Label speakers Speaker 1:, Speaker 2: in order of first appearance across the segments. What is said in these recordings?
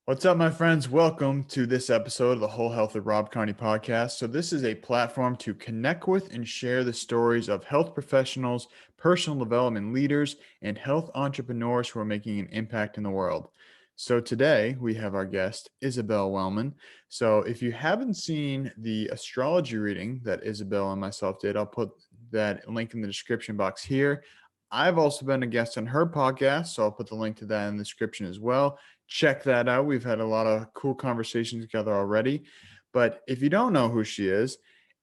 Speaker 1: What's up, my friends? Welcome to this episode of the Whole Health of Rob Carney podcast. So, this is a platform to connect with and share the stories of health professionals, personal development leaders, and health entrepreneurs who are making an impact in the world. So, today we have our guest, Isabelle Wellman. So, if you haven't seen the astrology reading that Isabelle and myself did, I'll put that link in the description box here. I've also been a guest on her podcast, so I'll put the link to that in the description as well. Check that out. We've had a lot of cool conversations together already. But if you don't know who she is,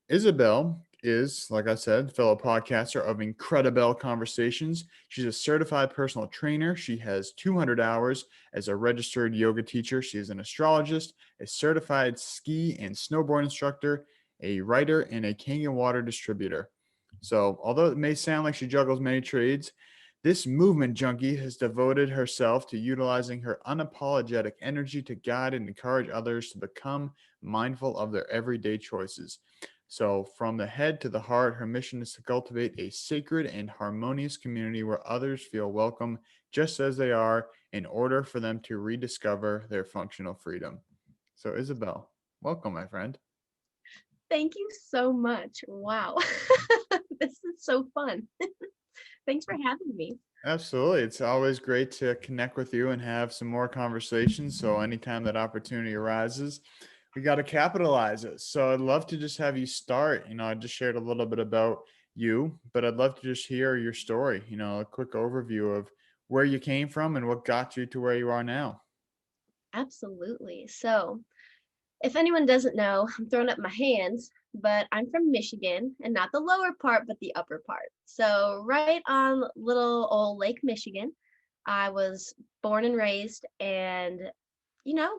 Speaker 1: Isabelle is, like I said, fellow podcaster of Incredibelle Conversations. She's a certified personal trainer. She has 200 hours as a registered yoga teacher. She is an astrologist, a certified ski and snowboard instructor, a writer, and a Kangen Water distributor. So, although it may sound like she juggles many trades, this movement junkie has devoted herself to utilizing her unapologetic energy to guide and encourage others to become mindful of their everyday choices. So, from the head to the heart, her mission is to cultivate a sacred and harmonious community where others feel welcome just as they are in order for them to rediscover their functional freedom. So, Isabelle, welcome, my friend.
Speaker 2: Thank you so much. Wow. This is so fun. Thanks for having me.
Speaker 1: Absolutely. It's always great to connect with you and have some more conversations. So, anytime that opportunity arises, we got to capitalize it. So, I'd love to just have you start. I just shared a little bit about you, but I'd love to just hear your story, a quick overview of where you came from and what got you to where you are now.
Speaker 2: Absolutely. So, if anyone doesn't know, I'm throwing up my hands, but I'm from Michigan and not the lower part, but the upper part. So, right on little old Lake Michigan, I was born and raised and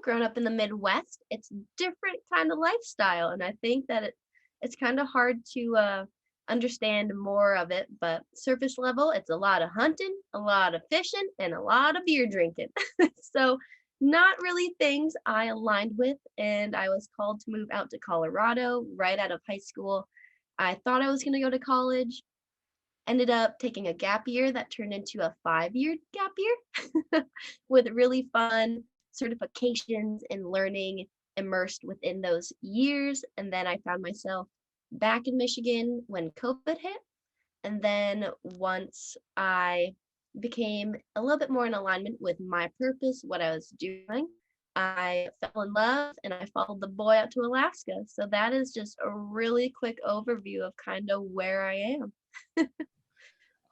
Speaker 2: grown up in the Midwest. It's different kind of lifestyle, and I think that it's kind of hard to understand more of it, but surface level, it's a lot of hunting, a lot of fishing, and a lot of beer drinking. So not really things I aligned with, and I was called to move out to Colorado right out of high school. I thought I was going to go to college, ended up taking a gap year that turned into a 5-year gap year with really fun certifications and learning immersed within those years. And then I found myself back in Michigan when COVID hit. And then once I became a little bit more in alignment with my purpose, what I was doing, I fell in love and I followed the boy out to Alaska. So that is just a really quick overview of kind of where I am.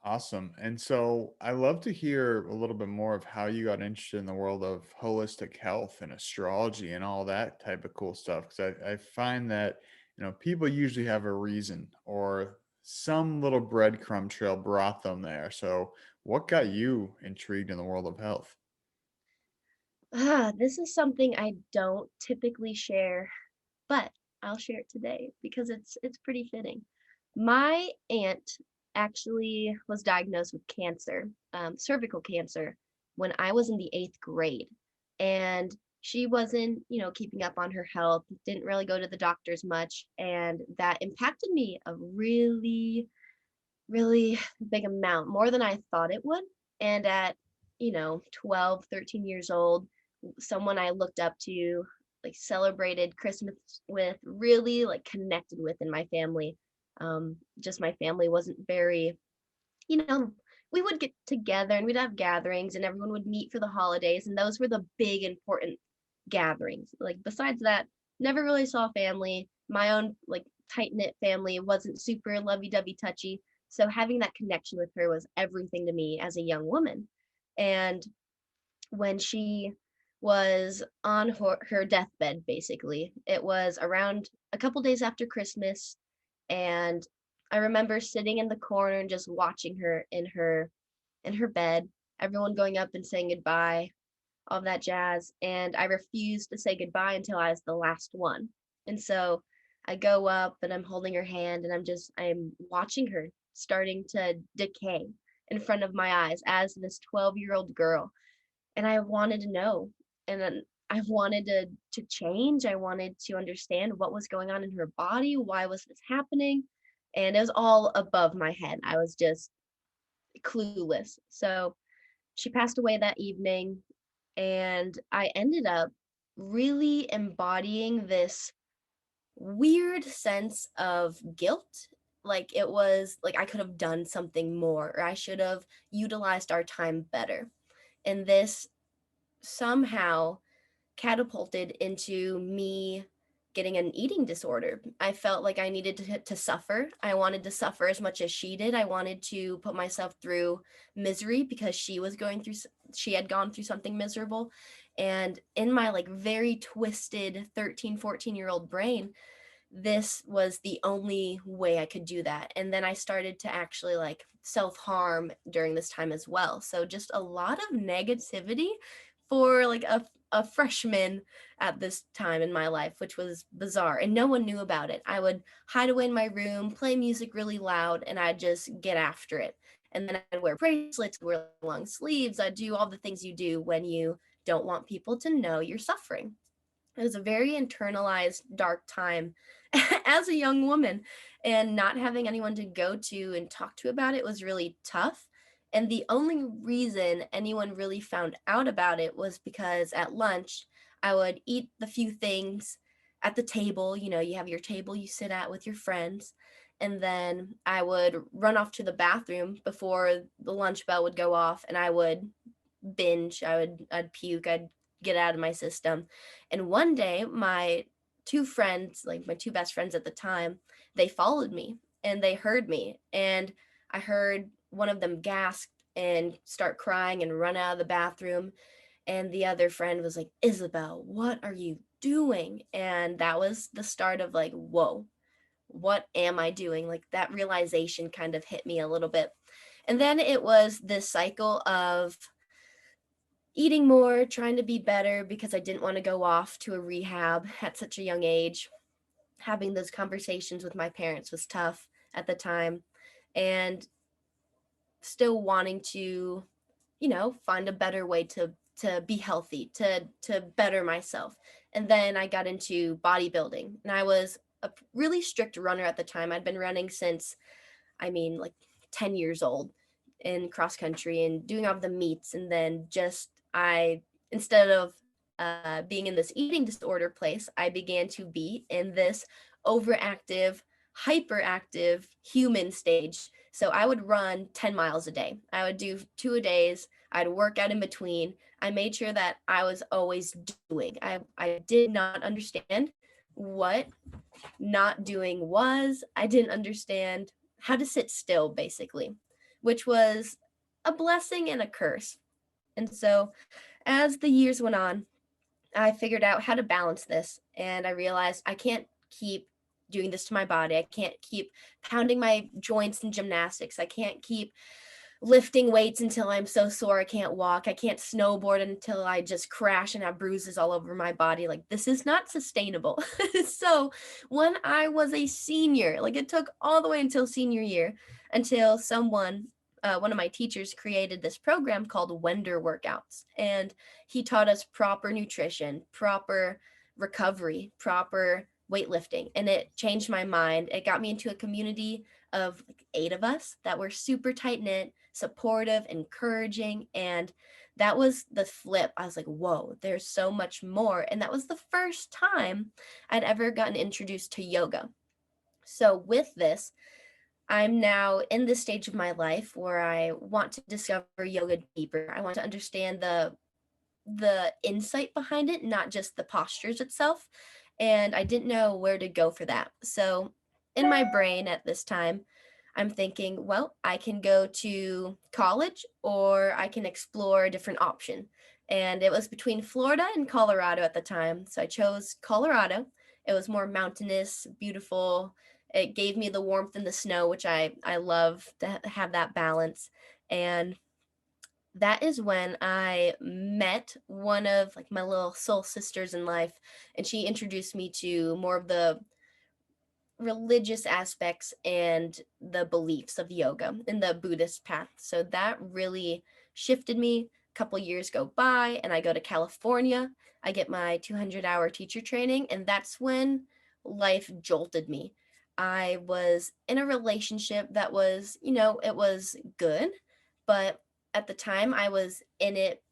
Speaker 1: Awesome. And so I love to hear a little bit more of how you got interested in the world of holistic health and astrology and all that type of cool stuff. Because I find that, people usually have a reason or some little breadcrumb trail brought them there. So what got you intrigued in the world of health?
Speaker 2: This is something I don't typically share, but I'll share it today because it's pretty fitting. My aunt actually was diagnosed with cancer, cervical cancer, when I was in the 8th grade, and she wasn't, keeping up on her health, didn't really go to the doctors much, and that impacted me a really, really big amount, more than I thought it would. And at 12, 13 years old, someone I looked up to, like celebrated Christmas with, really like connected with in my family. Just my family wasn't very, you know, we would get together and we'd have gatherings and everyone would meet for the holidays, and those were the big important gatherings. Like besides that, never really saw family. My own like tight knit family wasn't super lovey dovey touchy. So having that connection with her was everything to me as a young woman. And when she was on her deathbed, basically, it was around a couple days after Christmas, and I remember sitting in the corner and just watching her in her bed, everyone going up and saying goodbye, all that jazz. And I refused to say goodbye until I was the last one. And so I go up and I'm holding her hand and I'm watching her starting to decay in front of my eyes as this 12-year-old girl. And I wanted to know. And then I wanted to change. I wanted to understand what was going on in her body. Why was this happening? And it was all above my head. I was just clueless. So she passed away that evening, And I ended up really embodying this weird sense of guilt. Like it was like I could have done something more, or I should have utilized our time better. And this somehow catapulted into me getting an eating disorder. I felt like I needed to suffer. I wanted to suffer as much as she did. I wanted to put myself through misery because she had gone through something miserable. And in my like very twisted 13, 14-year-old brain, this was the only way I could do that. And then I started to actually like self-harm during this time as well. So just a lot of negativity for like a freshman at this time in my life, which was bizarre. And no one knew about it. I would hide away in my room, play music really loud, and I'd just get after it. And then I'd wear bracelets, wear long sleeves. I'd do all the things you do when you don't want people to know you're suffering. It was a very internalized, dark time as a young woman, and not having anyone to go to and talk to about it was really tough. And the only reason anyone really found out about it was because at lunch, I would eat the few things at the table. You know, you have your table you sit at with your friends. And then I would run off to the bathroom before the lunch bell would go off, and I would binge. I'd puke. I'd get out of my system. And one day, my two friends, like my two best friends at the time, they followed me and they heard me. And I heard one of them gasp and start crying and run out of the bathroom. And the other friend was like, Isabelle, what are you doing? And that was the start of like, whoa, what am I doing? Like that realization kind of hit me a little bit. And then it was this cycle of eating more, trying to be better because I didn't want to go off to a rehab at such a young age. Having those conversations with my parents was tough at the time, and still wanting to, find a better way to be healthy, to better myself. And then I got into bodybuilding, and I was a really strict runner at the time. I'd been running since, like 10 years old in cross country and doing all the meets. And then instead of being in this eating disorder place, I began to be in this overactive, hyperactive human stage. So I would run 10 miles a day. I would do 2 a days. I'd work out in between. I made sure that I was always doing. I did not understand what not doing was. I didn't understand how to sit still, basically, which was a blessing and a curse. And so, as the years went on, I figured out how to balance this, and I realized I can't keep doing this to my body. I can't keep pounding my joints in gymnastics. I can't keep lifting weights until I'm so sore I can't walk. I can't snowboard until I just crash and have bruises all over my body. Like, this is not sustainable. So when I was a senior, like it took all the way until senior year until one of my teachers created this program called Wender Workouts. And he taught us proper nutrition, proper recovery, proper weightlifting. And it changed my mind. It got me into a community of like 8 of us that were super tight knit, supportive, encouraging. And that was the flip. I was like, whoa, there's so much more. And that was the first time I'd ever gotten introduced to yoga. So with this, I'm now in this stage of my life where I want to discover yoga deeper. I want to understand the insight behind it, not just the postures itself. And I didn't know where to go for that. So in my brain at this time, I'm thinking, well, I can go to college or I can explore a different option. And it was between Florida and Colorado at the time. So I chose Colorado. It was more mountainous, beautiful. It gave me the warmth and the snow, which I love to have that balance. And that is when I met one of like my little soul sisters in life, and she introduced me to more of the religious aspects and the beliefs of yoga and the Buddhist path. So that really shifted me. A couple years go by and I go to California. I get my 200-hour teacher training, and that's when life jolted me. I was in a relationship that was, it was good, but at the time I was in it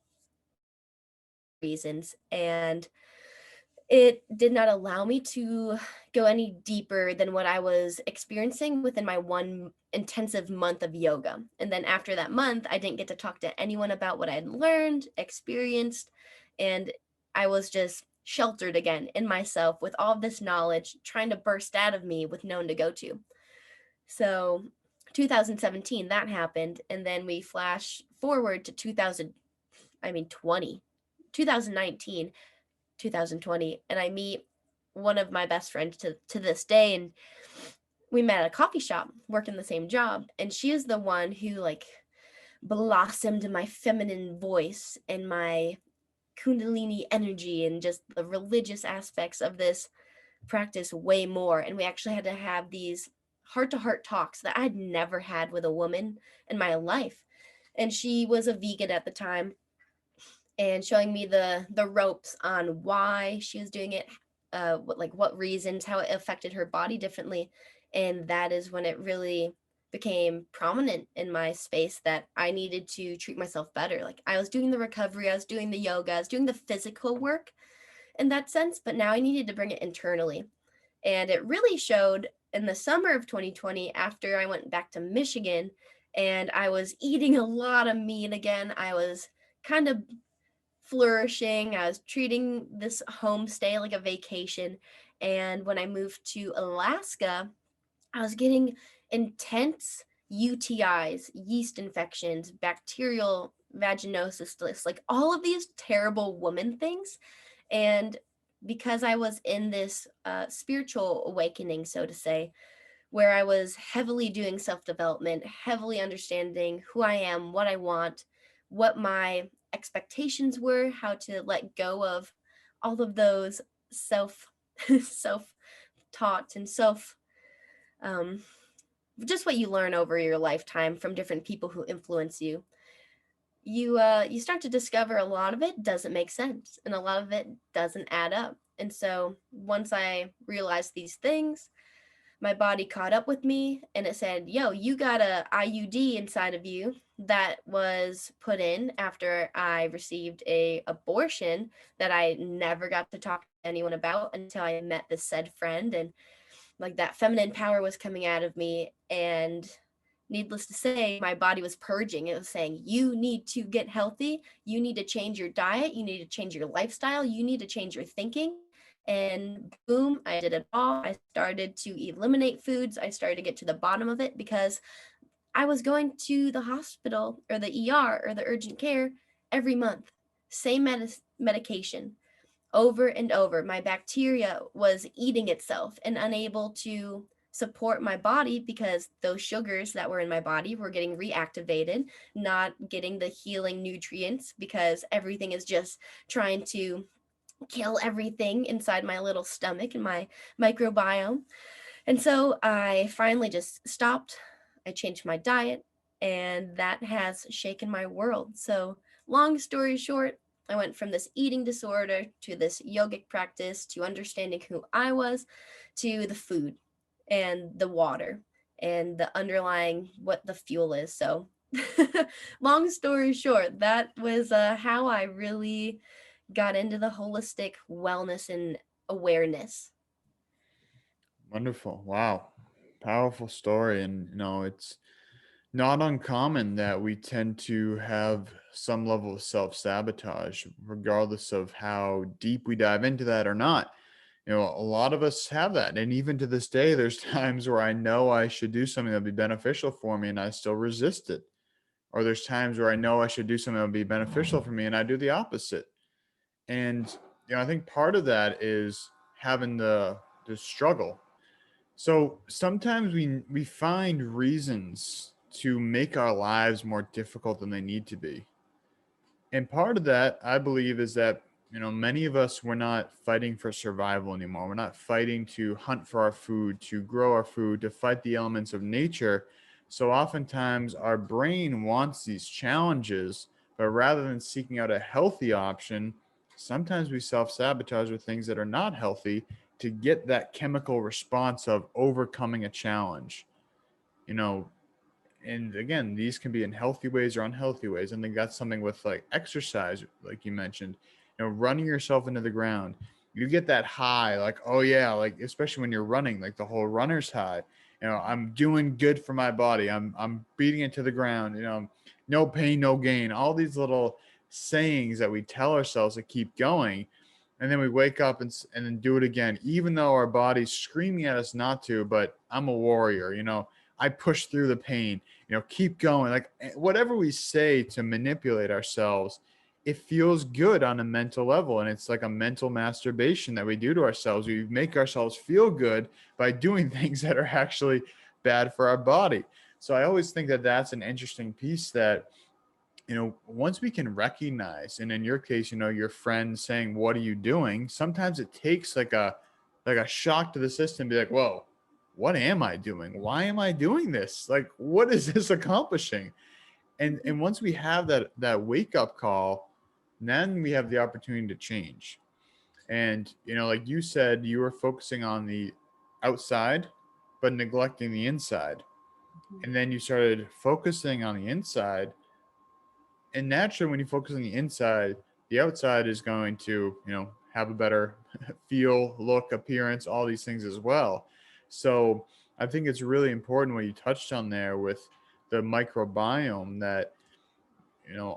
Speaker 2: reasons, and it did not allow me to go any deeper than what I was experiencing within my one intensive month of yoga. And then after that month, I didn't get to talk to anyone about what I had learned, experienced, and I was just sheltered again in myself with all of this knowledge trying to burst out of me with no one to go to. So 2017, that happened. And then we flash forward to 2019, 2020, and I meet one of my best friends to this day, and we met at a coffee shop working the same job, and she is the one who like blossomed my feminine voice and my kundalini energy and just the religious aspects of this practice way more. And we actually had to have these heart-to-heart talks that I'd never had with a woman in my life. And she was a vegan at the time, and showing me the ropes on why she was doing it, what reasons, how it affected her body differently. And that is when it really became prominent in my space that I needed to treat myself better. Like, I was doing the recovery, I was doing the yoga, I was doing the physical work in that sense, but now I needed to bring it internally. And it really showed in the summer of 2020 after I went back to Michigan and I was eating a lot of meat again. I was kind of flourishing. I was treating this homestay like a vacation. And when I moved to Alaska, I was getting intense UTIs, yeast infections, bacterial vaginosis, like all of these terrible woman things. And because I was in this spiritual awakening, so to say, where I was heavily doing self development, heavily understanding who I am, what I want, what my expectations were, how to let go of all of those self self taught and self um, just what you learn over your lifetime from different people who influence you. You start to discover a lot of it doesn't make sense and a lot of it doesn't add up. And so once I realized these things, my body caught up with me and it said, yo, you got a IUD inside of you that was put in after I received a abortion that I never got to talk to anyone about until I met this said friend. And like, that feminine power was coming out of me, and needless to say, my body was purging. It was saying, you need to get healthy, you need to change your diet, you need to change your lifestyle, you need to change your thinking. And boom, I did it all. I started to eliminate foods. I started to get to the bottom of it because I was going to the hospital or the ER or the urgent care every month, same medication over and over. My bacteria was eating itself and unable to support my body because those sugars that were in my body were getting reactivated, not getting the healing nutrients because everything is just trying to kill everything inside my little stomach and my microbiome. And so I finally just stopped. I changed my diet, and that has shaken my world. So, long story short, I went from this eating disorder to this yogic practice to understanding who I was to the food and the water and the underlying what the fuel is. So, long story short, that was how I really got into the holistic wellness and awareness.
Speaker 1: Wonderful. Wow. Powerful story. And, it's not uncommon that we tend to have some level of self sabotage, regardless of how deep we dive into that or not. A lot of us have that. And even to this day, there's times where I know I should do something that'll be beneficial for me and I still resist it. Or there's times where I know I should do something that'll be beneficial for me and I do the opposite. And, I think part of that is having the struggle. So sometimes we find reasons to make our lives more difficult than they need to be. And part of that, I believe, is that, many of us, we're not fighting for survival anymore. We're not fighting to hunt for our food, to grow our food, to fight the elements of nature. So oftentimes our brain wants these challenges, but rather than seeking out a healthy option, sometimes we self sabotage with things that are not healthy to get that chemical response of overcoming a challenge. You know, and again, these can be in healthy ways or unhealthy ways. And then got something with like exercise, like you mentioned. running yourself into the ground, you get that high, like, oh yeah, like especially when you're running, like the whole runner's high. I'm doing good for my body. I'm beating it to the ground. No pain, no gain. All these little sayings that we tell ourselves to keep going, and then we wake up and then do it again, even though our body's screaming at us not to. But I'm a warrior. I push through the pain. Keep going. Like whatever we say to manipulate ourselves, it feels good on a mental level, and it's like a mental masturbation that we do to ourselves. We make ourselves feel good by doing things that are actually bad for our body. So I always think that that's an interesting piece that once we can recognize, and in your case, your friend saying, what are you doing? Sometimes it takes like a shock to the system, be like, whoa, what am I doing? Why am I doing this? Like, what is this accomplishing? And once we have that wake up call, then we have the opportunity to change. And like you said, you were focusing on the outside but neglecting the inside, and then you started focusing on the inside. And naturally, when you focus on the outside is going to have a better feel, look, appearance, all these things as well. So I think it's really important what you touched on there with the microbiome, that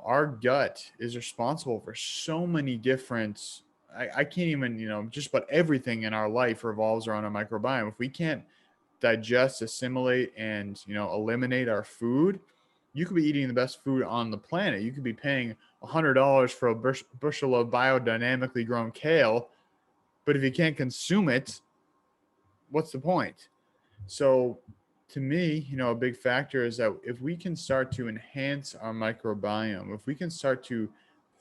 Speaker 1: our gut is responsible for so many different, I can't even, just about everything in our life revolves around our microbiome. If we can't digest, assimilate, and eliminate our food, you could be eating the best food on the planet. You could be paying $100 for a bushel of biodynamically grown kale, but if you can't consume it, what's the point? So to me, a big factor is that if we can start to enhance our microbiome, if we can start to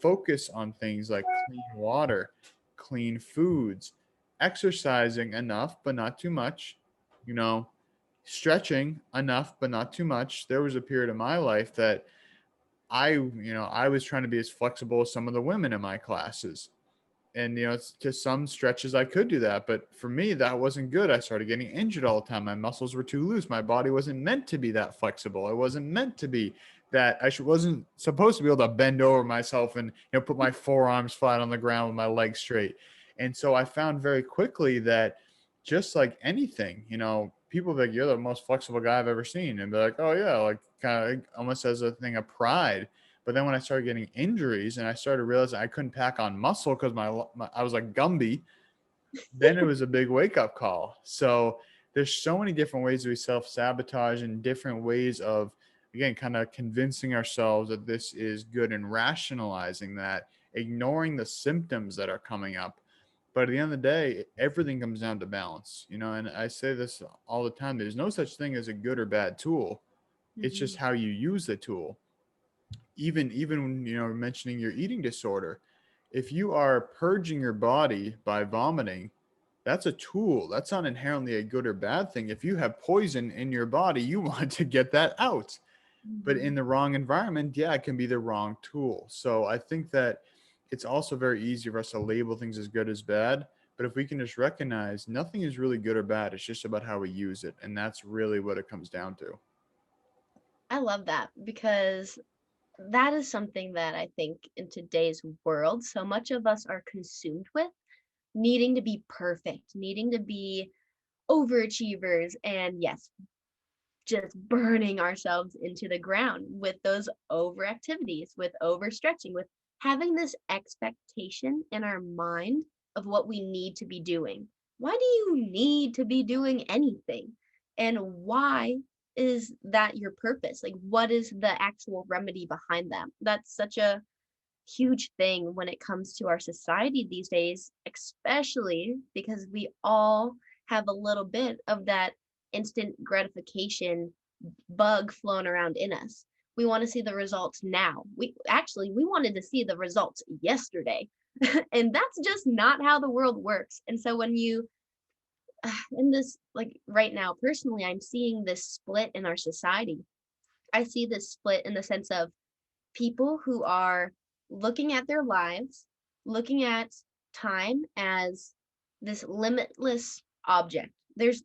Speaker 1: focus on things like clean water, clean foods, exercising enough but not too much, you know, stretching enough but not too much. There was a period of my life that I was trying to be as flexible as some of the women in my classes, and to some stretches I could do that, but for me that wasn't good. I started getting injured all the time. My muscles were too loose. My body wasn't meant to be that flexible. It wasn't meant to be that. Wasn't supposed to be able to bend over myself and put my forearms flat on the ground with my legs straight. And so I found very quickly that, just like anything, people be like, you're the most flexible guy I've ever seen, and be like, oh yeah, like kind of almost as a thing of pride. But then when I started getting injuries and I started realizing I couldn't pack on muscle because I was like Gumby, then it was a big wake up call. So there's so many different ways we self sabotage, and different ways of, again, kind of convincing ourselves that this is good and rationalizing that, ignoring the symptoms that are coming up. But at the end of the day, everything comes down to balance, and I say this all the time. There's no such thing as a good or bad tool. It's just
Speaker 2: Mhm.
Speaker 1: how you use the tool. Even when mentioning your eating disorder, if you are purging your body by vomiting, that's a tool. That's not inherently a good or bad thing. If you have poison in your body, you want to get that out. But in
Speaker 2: Mhm.
Speaker 1: the wrong environment, yeah, it can be the wrong tool. So I think that it's also very easy for us to label things as good as bad. But if we can just recognize nothing is really good or bad, it's just about how we use it. And that's really what it comes down to.
Speaker 2: I love that because that is something that I think in today's world, so much of us are consumed with needing to be perfect, needing to be overachievers, and yes, just burning ourselves into the ground with those overactivities, with overstretching, with having this expectation in our mind of what we need to be doing. Why do you need to be doing anything? And why is that your purpose? Like, what is the actual remedy behind that? That's such a huge thing when it comes to our society these days, especially because we all have a little bit of that instant gratification bug flown around in us. We want to see the results now. We wanted to see the results yesterday. And that's just not how the world works. And so when you in this, like right now personally, I'm seeing this split in our society. I see this split in the sense of people who are looking at their lives, looking at time as this limitless object. There's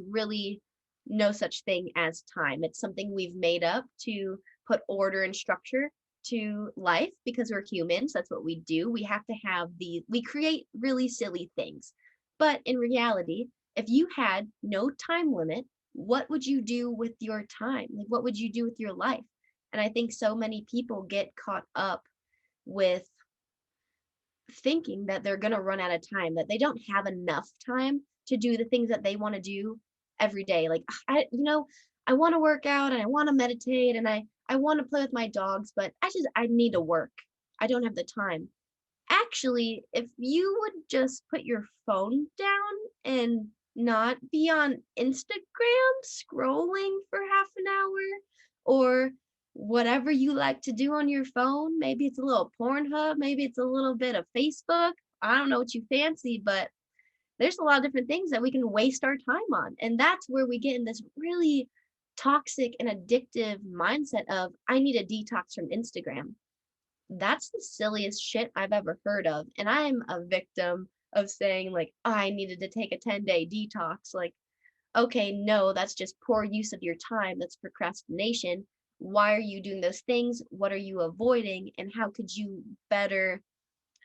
Speaker 2: really no such thing as time. It's something we've made up to put order and structure to life because we're humans. That's what we do. We have to have we create really silly things. But in reality, if you had no time limit, what would you do with your time? Like, what would you do with your life? And I think so many people get caught up with thinking that they're going to run out of time, that they don't have enough time to do the things that they want to do every day. Like, I want to work out and I want to meditate and I want to play with my dogs, but I need to work. I don't have the time. Actually, if you would just put your phone down and not be on Instagram scrolling for half an hour or whatever you like to do on your phone, maybe it's a little Pornhub, maybe it's a little bit of Facebook. I don't know what you fancy, but there's a lot of different things that we can waste our time on. And that's where we get in this really toxic and addictive mindset of, I need a detox from Instagram. That's the silliest shit I've ever heard of. And I'm a victim of saying, like, I needed to take a 10-day detox. Like, okay, no, that's just poor use of your time. That's procrastination. Why are you doing those things? What are you avoiding? And how could you better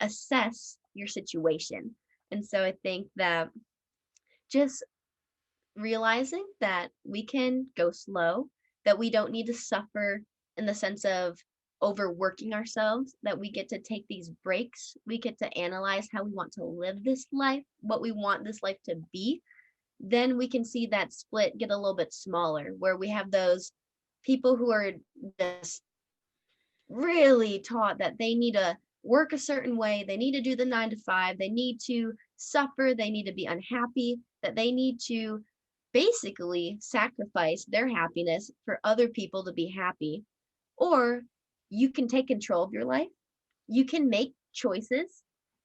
Speaker 2: assess your situation? And so I think that just realizing that we can go slow, that we don't need to suffer in the sense of overworking ourselves, that we get to take these breaks, we get to analyze how we want to live this life, what we want this life to be, then we can see that split get a little bit smaller, where we have those people who are just really taught that they need to work a certain way, they need to do the 9 to 5, they need to suffer, they need to be unhappy, that they need to basically sacrifice their happiness for other people to be happy. Or you can take control of your life. You can make choices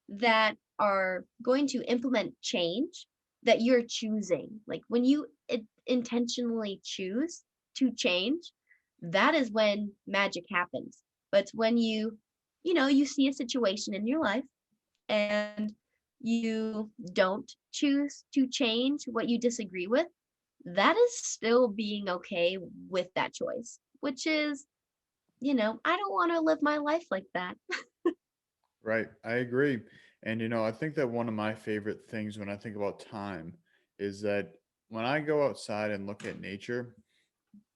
Speaker 2: that are going to implement change that you're choosing. Like when you intentionally choose to change, that is when magic happens. But it's when you see a situation in your life and you don't choose to change what you disagree with, that is still being okay with that choice, which is, I don't want to live my life like that.
Speaker 1: Right. I agree. And, I think that one of my favorite things when I think about time is that when I go outside and look at nature,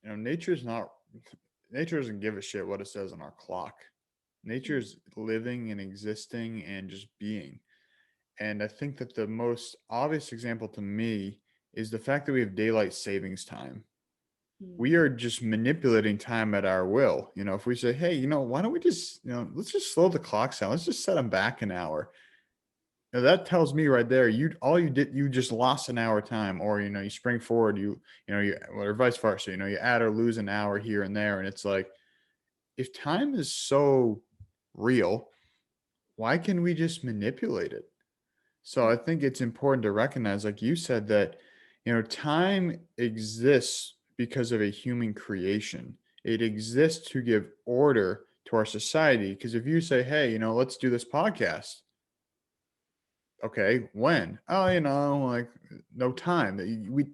Speaker 1: nature doesn't give a shit what it says on our clock. Nature's living and existing and just being. And I think that the most obvious example to me is the fact that we have daylight savings time. We are just manipulating time at our will. If we say, hey, why don't we just, let's just slow the clocks down. Let's just set them back an hour. Now that tells me right there, you just lost an hour time, or, you spring forward, or vice versa, you add or lose an hour here and there. And it's like, if time is so real, why can we just manipulate it? So I think it's important to recognize, like you said, that, time exists because of a human creation. It exists to give order to our society. Because if you say, hey, let's do this podcast. Okay, when? Oh, like no time.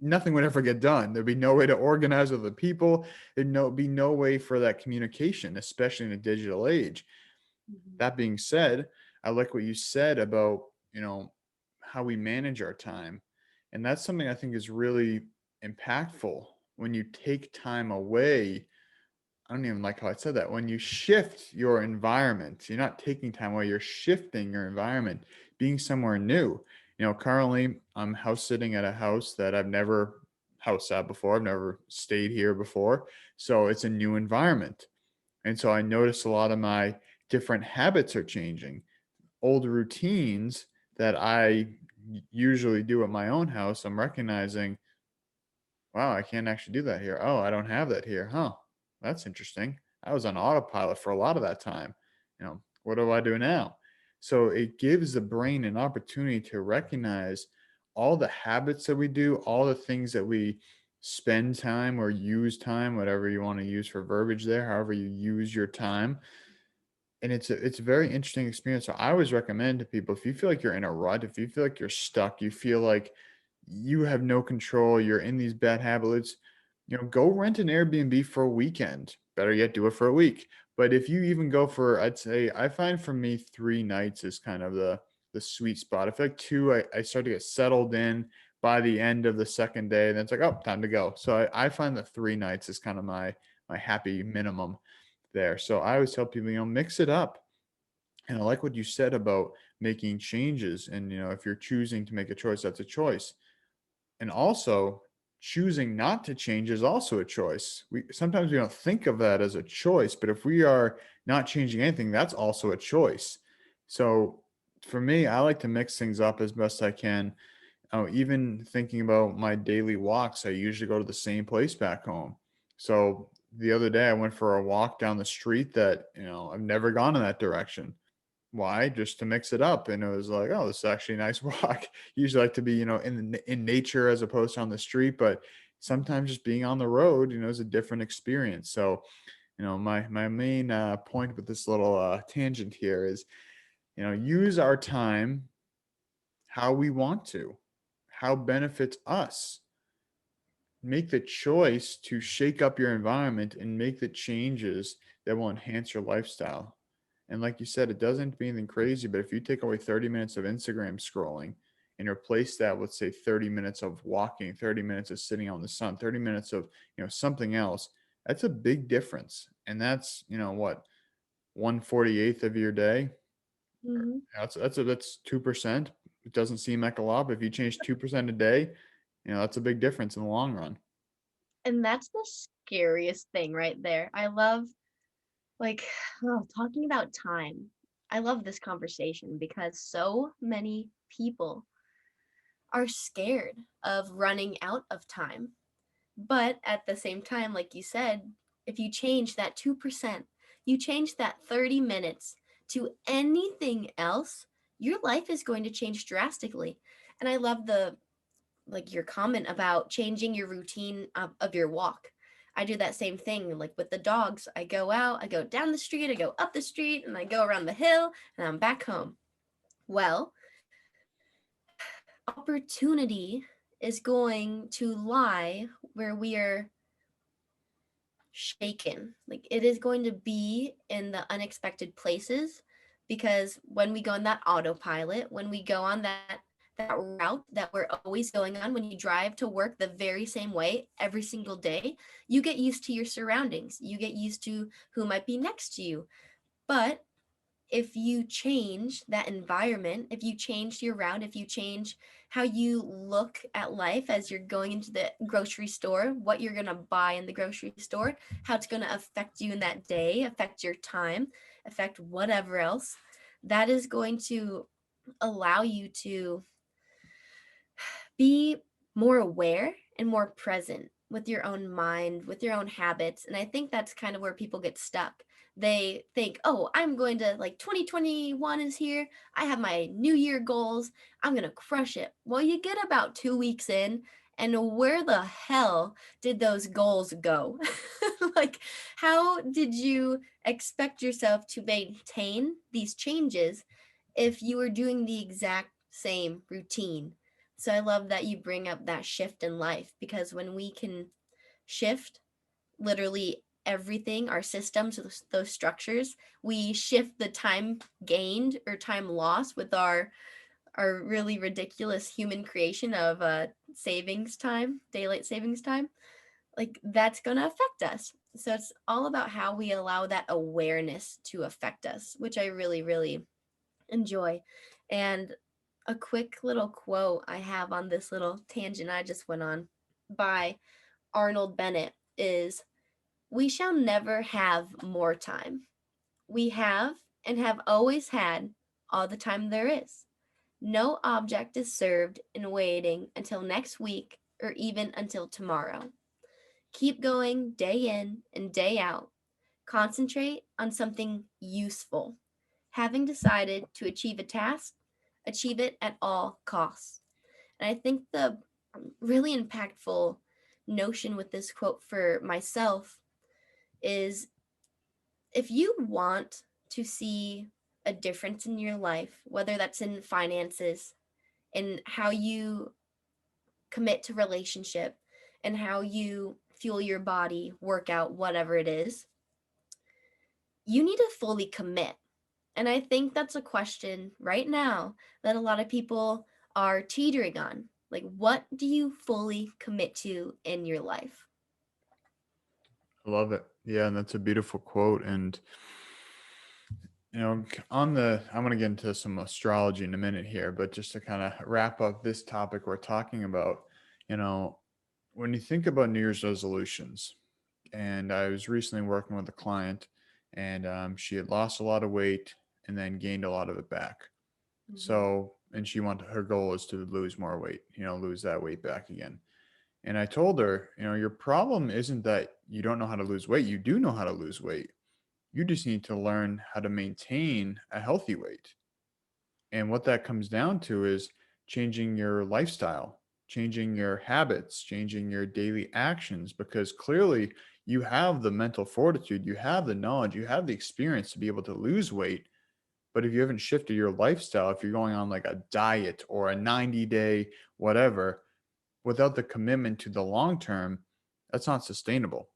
Speaker 1: Nothing would ever get done. There'd be no way to organize with the people. Be no way for that communication, especially in a digital age. That being said, I like what you said about, how we manage our time. And that's something I think is really impactful when you take time away. I don't even like how I said that. When you shift your environment, you're not taking time away, you're shifting your environment, being somewhere new. Currently I'm house sitting at a house that I've never house sat before. I've never stayed here before. So it's a new environment. And so I notice a lot of my different habits are changing. Old routines that I usually do at my own house, I'm recognizing, wow, I can't actually do that here. Oh, I don't have that here. Huh. That's interesting. I was on autopilot for a lot of that time. What do I do now? So it gives the brain an opportunity to recognize all the habits that we do, all the things that we spend time or use time, whatever you want to use for verbiage there, however you use your time. And it's a very interesting experience. So I always recommend to people, if you feel like you're in a rut, if you feel like you're stuck, you feel like you have no control, you're in these bad habits, go rent an Airbnb for a weekend. Better yet, do it for a week. But if you even go for, I'd say, I find for me 3 nights is kind of the sweet spot. I feel like two, I start to get settled in by the end of the second day. Then it's like, oh, time to go. So I find that 3 nights is kind of my happy minimum there. So I always tell people, mix it up. And I like what you said about making changes. And, if you're choosing to make a choice, that's a choice. And also, choosing not to change is also a choice. We sometimes we don't think of that as a choice, but if we are not changing anything, that's also a choice. So for me, I like to mix things up as best I can. Even thinking about my daily walks, I usually go to the same place back home. So the other day I went for a walk down the street that, I've never gone in that direction. Why? Just to mix it up. And it was like, oh, this is actually a nice walk. Usually like to be, in nature as opposed to on the street, but sometimes just being on the road, is a different experience. So, my main point with this little tangent here is, use our time how we want to, how benefits us. Make the choice to shake up your environment and make the changes that will enhance your lifestyle. And like you said, it doesn't be anything crazy, but if you take away 30 minutes of Instagram scrolling and replace that with, say, 30 minutes of walking, 30 minutes of sitting on the sun, 30 minutes of, something else, that's a big difference. And that's, what, 1/48th of your day.
Speaker 2: Hmm.
Speaker 1: That's 2%. It doesn't seem like a lot, but if you change 2% a day, that's a big difference in the long run.
Speaker 2: And that's the scariest thing right there. I love, like, talking about time. I love this conversation because so many people are scared of running out of time. But at the same time, like you said, if you change that 2%, you change that 30 minutes to anything else, your life is going to change drastically. And I love your comment about changing your routine of your walk. I do that same thing, like with the dogs. I go out, I go down the street, I go up the street, and I go around the hill, and I'm back home. Well, opportunity is going to lie where we are shaken. Like it is going to be in the unexpected places, because when we go on that autopilot, when we go on that route that we're always going on, when you drive to work the very same way every single day, you get used to your surroundings. You get used to who might be next to you. But if you change that environment, if you change your route, if you change how you look at life as you're going into the grocery store, what you're going to buy in the grocery store, how it's going to affect you in that day, affect your time, affect whatever else, that is going to allow you to be more aware and more present with your own mind, with your own habits. And I think that's kind of where people get stuck. They think, oh, I'm going to, like, 2021 is here. I have my New Year goals. I'm going to crush it. Well, you get about 2 weeks in, and where the hell did those goals go? Like, how did you expect yourself to maintain these changes if you were doing the exact same routine? So I love that you bring up that shift in life, because when we can shift literally everything, our systems, those structures, we shift the time gained or time lost with our really ridiculous human creation of savings time, daylight savings time, like that's going to affect us. So it's all about how we allow that awareness to affect us, which I really, really enjoy. And a quick little quote I have on this little tangent I just went on by Arnold Bennett is, "We shall never have more time. We have and have always had all the time there is. No object is served in waiting until next week or even until tomorrow. Keep going day in and day out. Concentrate on something useful. Having decided to achieve a task, achieve it at all costs." And I think the really impactful notion with this quote for myself is, if you want to see a difference in your life, whether that's in finances, in how you commit to relationship, and how you fuel your body, work out, whatever it is, you need to fully commit. And I think that's a question right now that a lot of people are teetering on. Like, what do you fully commit to in your life?
Speaker 1: I love it. Yeah, and that's a beautiful quote. And I'm going to get into some astrology in a minute here, but just to kind of wrap up this topic we're talking about, you know, when you think about New Year's resolutions, and I was recently working with a client, and she had lost a lot of weight and then gained a lot of it back.
Speaker 2: Mhm.
Speaker 1: So, and her goal is to lose more weight, lose that weight back again. And I told her, your problem isn't that you don't know how to lose weight. You do know how to lose weight. You just need to learn how to maintain a healthy weight. And what that comes down to is changing your lifestyle, changing your habits, changing your daily actions, because clearly you have the mental fortitude, you have the knowledge, you have the experience to be able to lose weight. But if you haven't shifted your lifestyle, if you're going on like a diet or a 90-day whatever, without the commitment to the long term, that's not sustainable.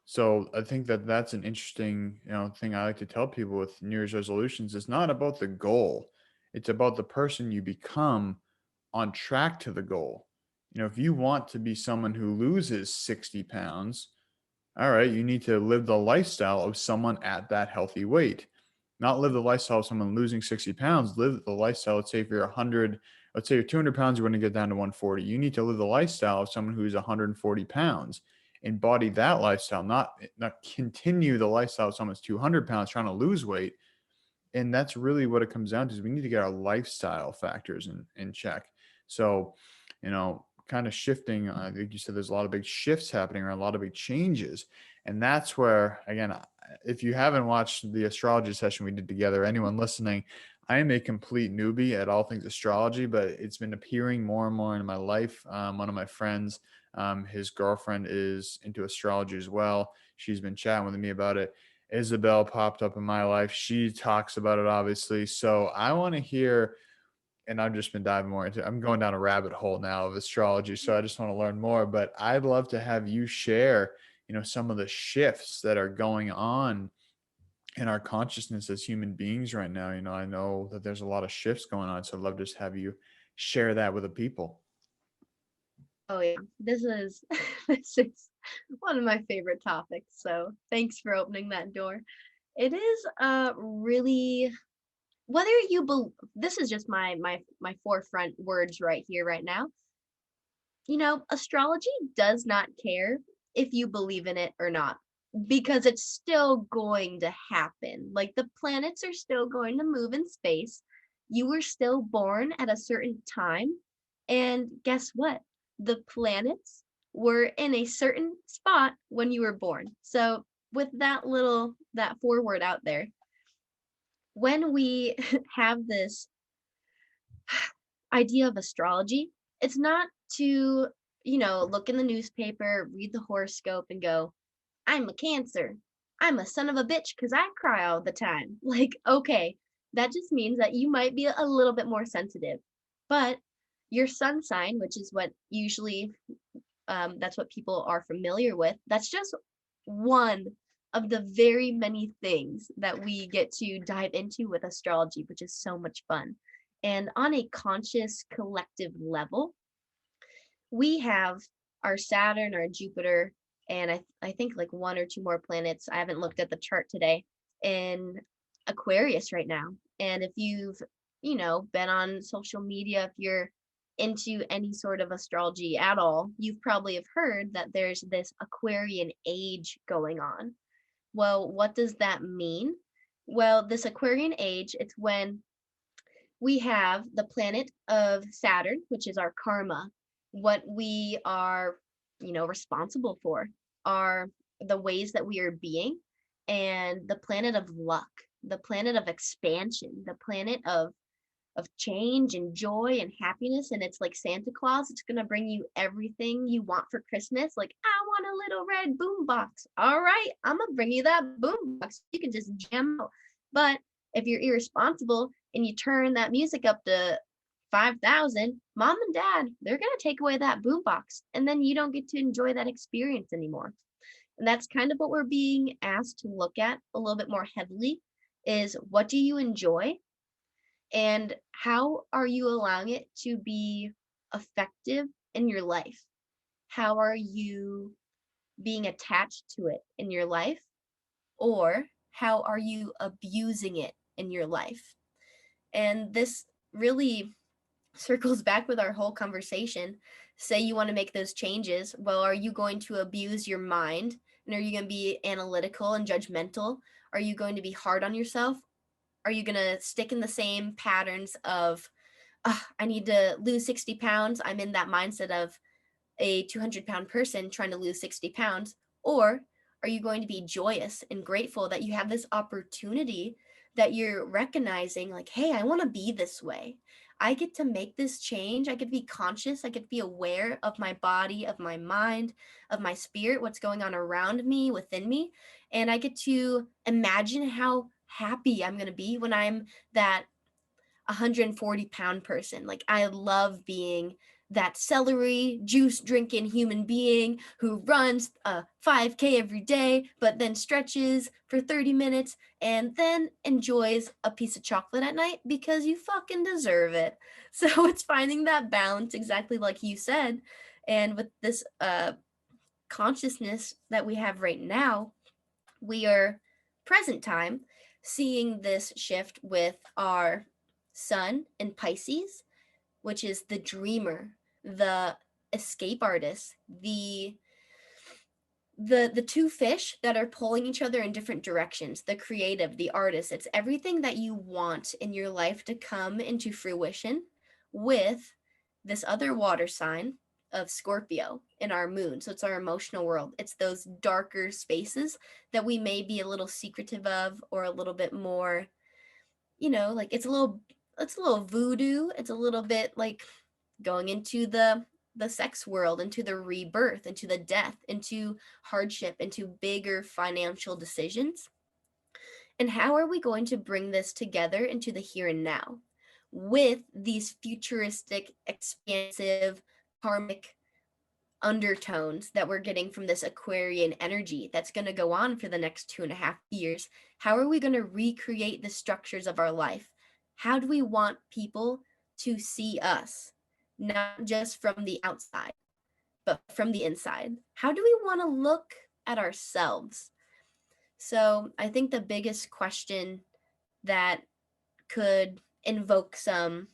Speaker 1: So I think that that's an interesting, thing I like to tell people with New Year's resolutions. It's not about the goal. It's about the person you become on track to the goal. If you want to be someone who loses 60 pounds, all right, you need to live the lifestyle of someone at that healthy weight. Not live the lifestyle of someone losing 60 pounds. Live the lifestyle. Let's say if you're 100, let's say you're 200 pounds, you want to get down to 140. You need to live the lifestyle of someone who's 140 pounds. Embody that lifestyle, not continue the lifestyle of someone who's 200 pounds trying to lose weight. And that's really what it comes down to is we need to get our lifestyle factors in check. So, kind of shifting, I think you said there's a lot of big shifts happening or a lot of big changes. And that's where, again, if you haven't watched the astrology session we did together, anyone listening, I am a complete newbie at all things astrology, but it's been appearing more and more in my life. One of my friends, his girlfriend is into astrology as well. She's been chatting with me about it. Isabelle popped up in my life. She talks about it, obviously. So I want to hear, and I've just been diving more into it. I'm going down a rabbit hole now of astrology. So I just want to learn more. But I'd love to have you share, some of the shifts that are going on in our consciousness as human beings right now. I know that there's a lot of shifts going on. So I'd love to just have you share that with the people.
Speaker 2: Oh yeah, this is this is one of my favorite topics. So thanks for opening that door. It is really, whether you this is just my forefront words right here right now. Astrology does not care if you believe in it or not, because it's still going to happen. Like, the planets are still going to move in space. You were still born at a certain time. And guess what? The planets were in a certain spot when you were born. So, with that foreword out there, when we have this idea of astrology, it's not to, look in the newspaper, read the horoscope, and go, I'm a Cancer. I'm a son of a bitch because I cry all the time. Like, okay, that just means that you might be a little bit more sensitive. But your sun sign, which is what usually, that's what people are familiar with, that's just one of the very many things that we get to dive into with astrology, which is so much fun. And on a conscious collective level, we have our Saturn, our Jupiter, and I think like one or two more planets. I haven't looked at the chart today, in Aquarius right now. And if you've, been on social media, if you're into any sort of astrology at all, you've probably have heard that there's this Aquarian age going on. Well, what does that mean? Well, this Aquarian age, it's when we have the planet of Saturn, which is our karma. What we are, responsible for are the ways that we are being, and the planet of luck, the planet of expansion, the planet of change and joy and happiness. And it's like Santa Claus. It's going to bring you everything you want for Christmas. Like, I want a little red boom box. All right, I'm going to bring you that boom box. You can just jam out. But if you're irresponsible and you turn that music up to 5,000, mom and dad, they're going to take away that boom box. And then you don't get to enjoy that experience anymore. And that's kind of what we're being asked to look at a little bit more heavily is what do you enjoy and how are you allowing it to be effective in your life? How are you being attached to it in your life? Or how are you abusing it in your life? And this really circles back with our whole conversation. Say you want to make those changes. Well, are you going to abuse your mind? And are you going to be analytical and judgmental? Are you going to be hard on yourself? Are you going to stick in the same patterns of, I need to lose 60 pounds? I'm in that mindset of a 200-pound person trying to lose 60 pounds? Or are you going to be joyous and grateful that you have this opportunity that you're recognizing, like, hey, I want to be this way. I get to make this change. I get to be conscious. I get to be aware of my body, of my mind, of my spirit, what's going on around me, within me. And I get to imagine how happy I'm going to be when I'm that 140-pound person. Like, I love being that celery juice drinking human being who runs a 5K every day, but then stretches for 30 minutes and then enjoys a piece of chocolate at night because you fucking deserve it. So it's finding that balance, exactly like you said. And with this consciousness that we have right now, we are present time seeing this shift with our sun in Pisces, which is the dreamer, the escape artist, the two fish that are pulling each other in different directions, the creative, the artist. It's everything that you want in your life to come into fruition with this other water sign of Scorpio in our moon. So it's our emotional world. It's those darker spaces that we may be a little secretive of, or a little bit more, like it's a little voodoo. It's a little bit like going into the sex world, into the rebirth, into the death, into hardship, into bigger financial decisions. And how are we going to bring this together into the here and now with these futuristic, expansive, karmic undertones that we're getting from this Aquarian energy that's going to go on for the next 2.5 years? How are we going to recreate the structures of our life? How do we want people to see us? Not just from the outside, but from the inside. How do we want to look at ourselves? So I think the biggest question that could invoke some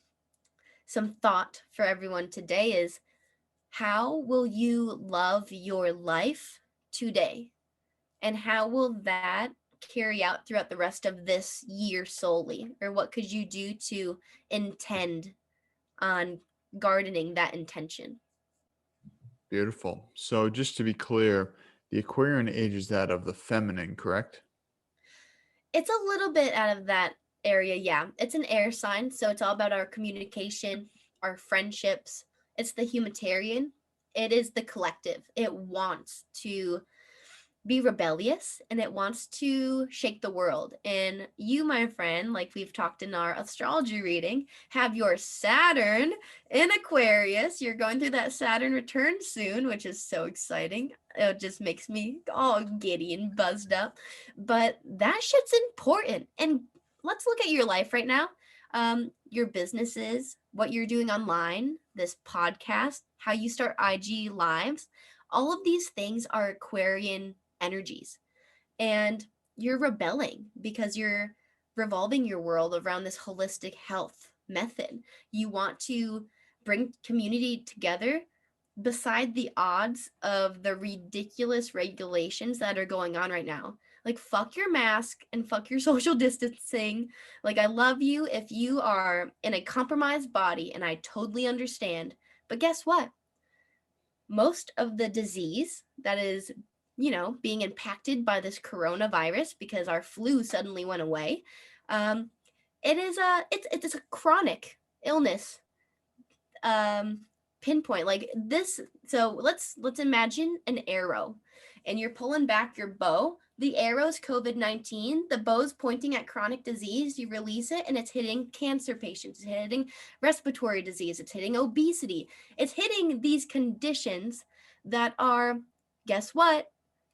Speaker 2: thought for everyone today is, how will you love your life today? And how will that carry out throughout the rest of this year solely? Or what could you do to intend on gardening that intention?
Speaker 1: Beautiful. So just to be clear, the Aquarian age is that of the feminine, correct?
Speaker 2: It's a little bit out of that area, yeah. It's an air sign, so it's all about our communication, our friendships. It's the humanitarian. It is the collective. It wants to be rebellious and it wants to shake the world. And you, my friend, like we've talked in our astrology reading, have your Saturn in Aquarius. You're going through that Saturn return soon, which is so exciting. It just makes me all giddy and buzzed up. But that shit's important. And let's look at your life right now. Your businesses, what you're doing online, this podcast, how you start IG lives. All of these things are Aquarian energies, and you're rebelling because you're revolving your world around this holistic health method. You want to bring community together beside the odds of the ridiculous regulations that are going on right now. Like, fuck your mask and fuck your social distancing. Like, I love you if you are in a compromised body, and I totally understand. But guess what? Most of the disease that is, being impacted by this coronavirus, because our flu suddenly went away, um, it's a chronic illness, pinpoint like this. So let's imagine an arrow, and you're pulling back your bow. The arrow's COVID-19, the bow's pointing at chronic disease. You release it and it's hitting cancer patients, it's hitting respiratory disease, it's hitting obesity, it's hitting these conditions that are, guess what,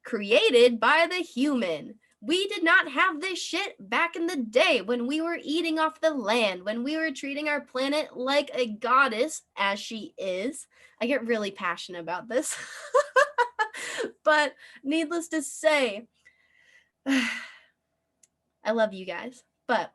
Speaker 2: created by the human. We did not have this shit back in the day when we were eating off the land, when we were treating our planet like a goddess, as she is. I get really passionate about this. But needless to say, I love you guys. But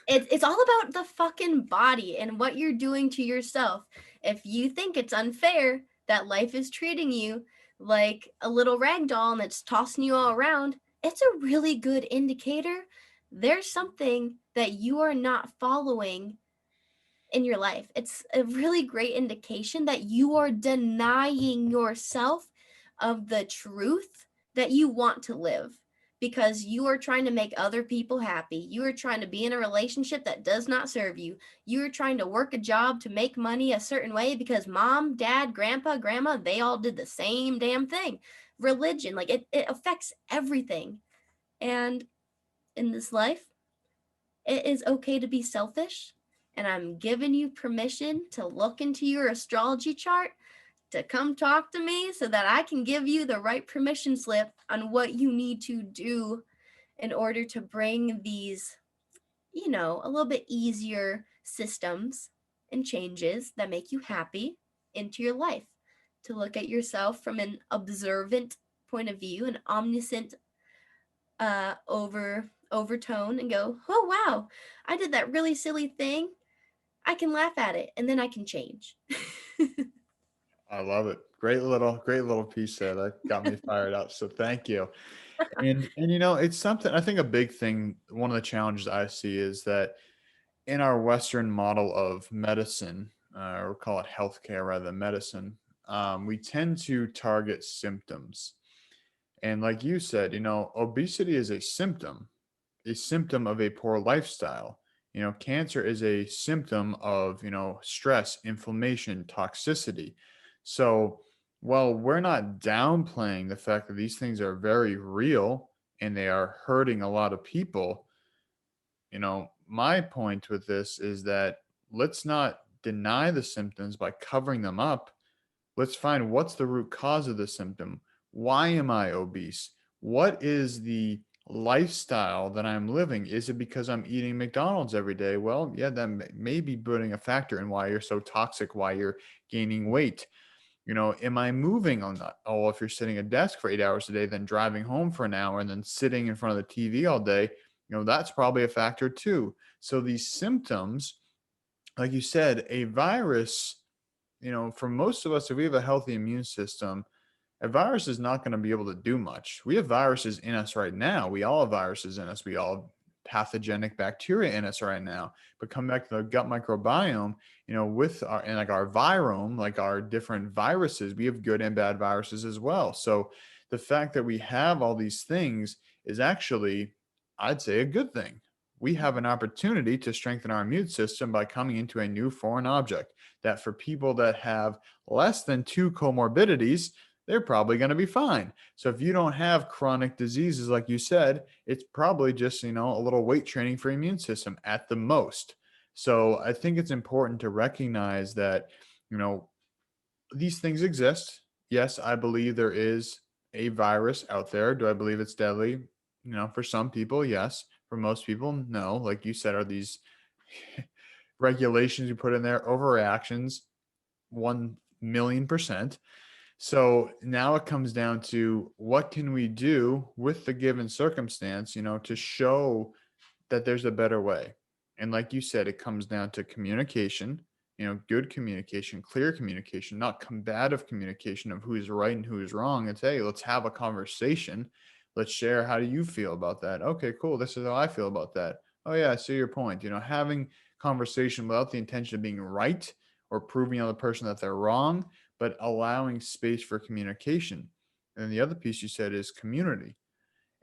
Speaker 2: it's all about the fucking body and what you're doing to yourself. If you think it's unfair that life is treating you like a little rag doll and it's tossing you all around, it's a really good indicator there's something that you are not following in your life. It's a really great indication that you are denying yourself of the truth that you want to live because you are trying to make other people happy. You are trying to be in a relationship that does not serve you. You are trying to work a job to make money a certain way because mom, dad, grandpa, grandma, they all did the same damn thing. Religion, like it affects everything. And in this life, it is okay to be selfish, and I'm giving you permission to look into your astrology chart to come talk to me so that I can give you the right permission slip on what you need to do in order to bring these, a little bit easier systems and changes that make you happy into your life. To look at yourself from an observant point of view, an omniscient overtone, and go, oh wow, I did that really silly thing. I can laugh at it and then I can change.
Speaker 1: I love it. Great little piece there that got me fired up. So thank you. And it's something, I think a big thing, one of the challenges I see is that in our Western model of medicine, or call it healthcare rather than medicine, we tend to target symptoms. And like you said, obesity is a symptom of a poor lifestyle. Cancer is a symptom of, stress, inflammation, toxicity. So while we're not downplaying the fact that these things are very real and they are hurting a lot of people, my point with this is that let's not deny the symptoms by covering them up. Let's find what's the root cause of the symptom. Why am I obese? What is the lifestyle that I'm living? Is it because I'm eating McDonald's every day? Well, yeah, that may be putting a factor in why you're so toxic, why you're gaining weight. Am I moving on that? Oh, if you're sitting at a desk for 8 hours a day, then driving home for an hour and then sitting in front of the TV all day, that's probably a factor too. So these symptoms, like you said, a virus, for most of us, if we have a healthy immune system, a virus is not going to be able to do much. We have viruses in us right now. We all have viruses in us. We all have pathogenic bacteria in us right now. But come back to the gut microbiome, with our, and like our virome, like our different viruses, we have good and bad viruses as well. So the fact that we have all these things is actually, I'd say, a good thing. We have an opportunity to strengthen our immune system by coming into a new foreign object that for people that have less than 2 comorbidities, they're probably going to be fine. So if you don't have chronic diseases, like you said, it's probably just, a little weight training for your immune system at the most. So I think it's important to recognize that, these things exist. Yes, I believe there is a virus out there. Do I believe it's deadly? For some people, yes. For most people, no. Like you said, are these regulations you put in there overreactions? 1,000,000%. So now it comes down to what can we do with the given circumstance, to show that there's a better way. And like you said, it comes down to communication, good communication, clear communication, not combative communication of who's right and who's wrong. It's, hey, let's have a conversation. Let's share. How do you feel about that? Okay, cool. This is how I feel about that. Oh yeah, I see your point. Having conversation without the intention of being right or proving the other person that they're wrong, but allowing space for communication. And the other piece you said is community.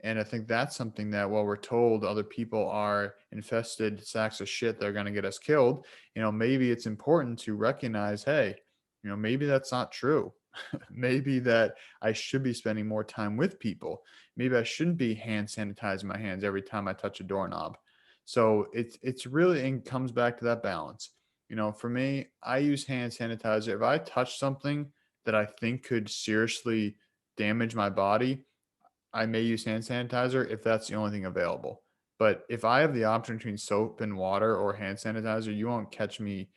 Speaker 1: And I think that's something that while we're told other people are infested sacks of shit, they're going to get us killed, maybe it's important to recognize, hey, maybe that's not true. Maybe that I should be spending more time with people. Maybe I shouldn't be hand sanitizing my hands every time I touch a doorknob. So it's really, and comes back to that balance. For me, I use hand sanitizer. If I touch something that I think could seriously damage my body, I may use hand sanitizer if that's the only thing available. But if I have the option between soap and water or hand sanitizer, you won't catch me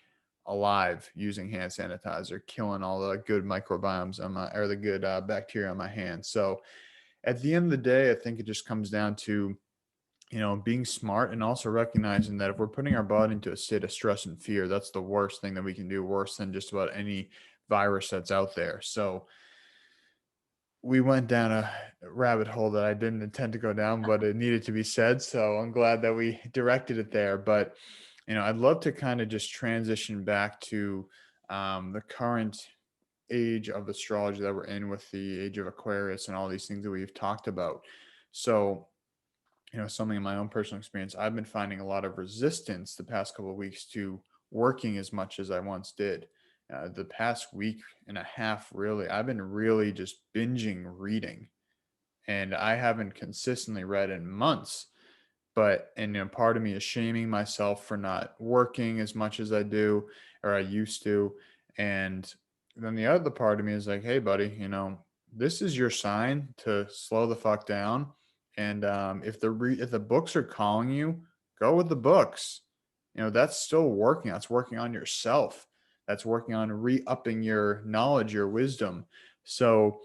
Speaker 1: alive using hand sanitizer, killing all the good microbiomes on my, or the good bacteria on my hands. So at the end of the day, I think it just comes down to, being smart and also recognizing that if we're putting our body into a state of stress and fear, that's the worst thing that we can do, worse than just about any virus that's out there. So we went down a rabbit hole that I didn't intend to go down, but it needed to be said. So I'm glad that we directed it there. But, I'd love to kind of just transition back to the current age of astrology that we're in with the age of Aquarius and all these things that we've talked about. So, something in my own personal experience, I've been finding a lot of resistance the past couple of weeks to working as much as I once did. The past week and a half, really, I've been really just binging reading, and I haven't consistently read in months. But, and part of me is shaming myself for not working as much as I do or I used to. And then the other part of me is like, hey, buddy, this is your sign to slow the fuck down. And if the books are calling you, go with the books. That's still working. That's working on yourself. That's working on re-upping your knowledge, your wisdom. So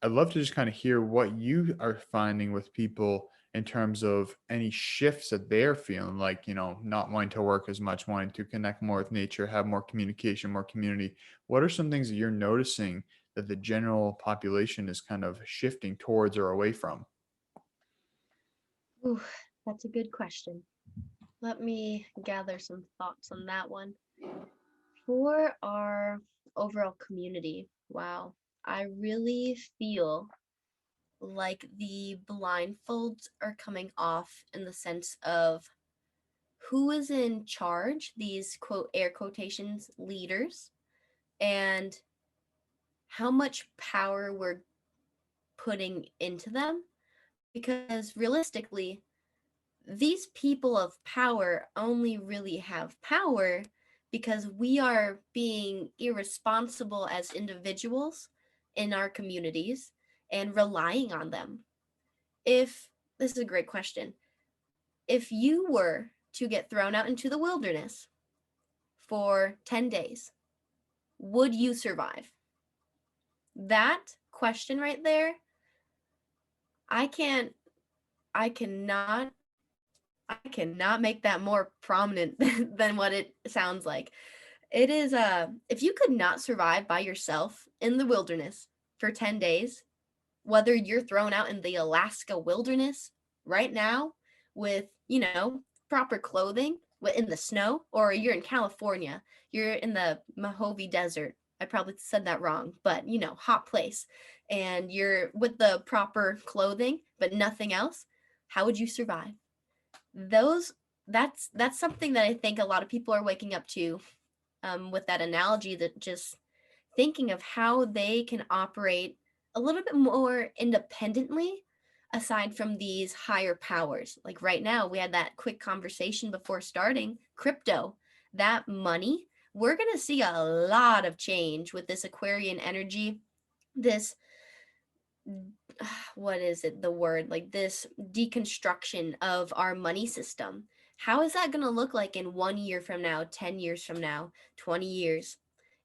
Speaker 1: I'd love to just kind of hear what you are finding with people in terms of any shifts that they're feeling, like, not wanting to work as much, wanting to connect more with nature, have more communication, more community. What are some things that you're noticing that the general population is kind of shifting towards or away from?
Speaker 2: Ooh, that's a good question. Let me gather some thoughts on that one. For our overall community, wow, I really feel like the blindfolds are coming off in the sense of who is in charge, these quote air quotations leaders, and how much power we're putting into them. Because realistically, these people of power only really have power because we are being irresponsible as individuals in our communities and relying on them. If this is a great question, if you were to get thrown out into the wilderness for 10 days, would you survive? That question right there, I can't, I cannot, I cannot make that more prominent than what it sounds like. It is if you could not survive by yourself in the wilderness for 10 days, whether you're thrown out in the Alaska wilderness right now with, proper clothing in the snow, or you're in California, you're in the Mojave Desert. I probably said that wrong, but hot place, and you're with the proper clothing, but nothing else. How would you survive? Those that's something that I think a lot of people are waking up to with that analogy, that just thinking of how they can operate a little bit more independently aside from these higher powers. Like right now, we had that quick conversation before starting crypto, that money. We're going to see a lot of change with this Aquarian energy, this what is it, the word, like this deconstruction of our money system. How is that going to look like in 1 year from now, 10 years from now, 20 years?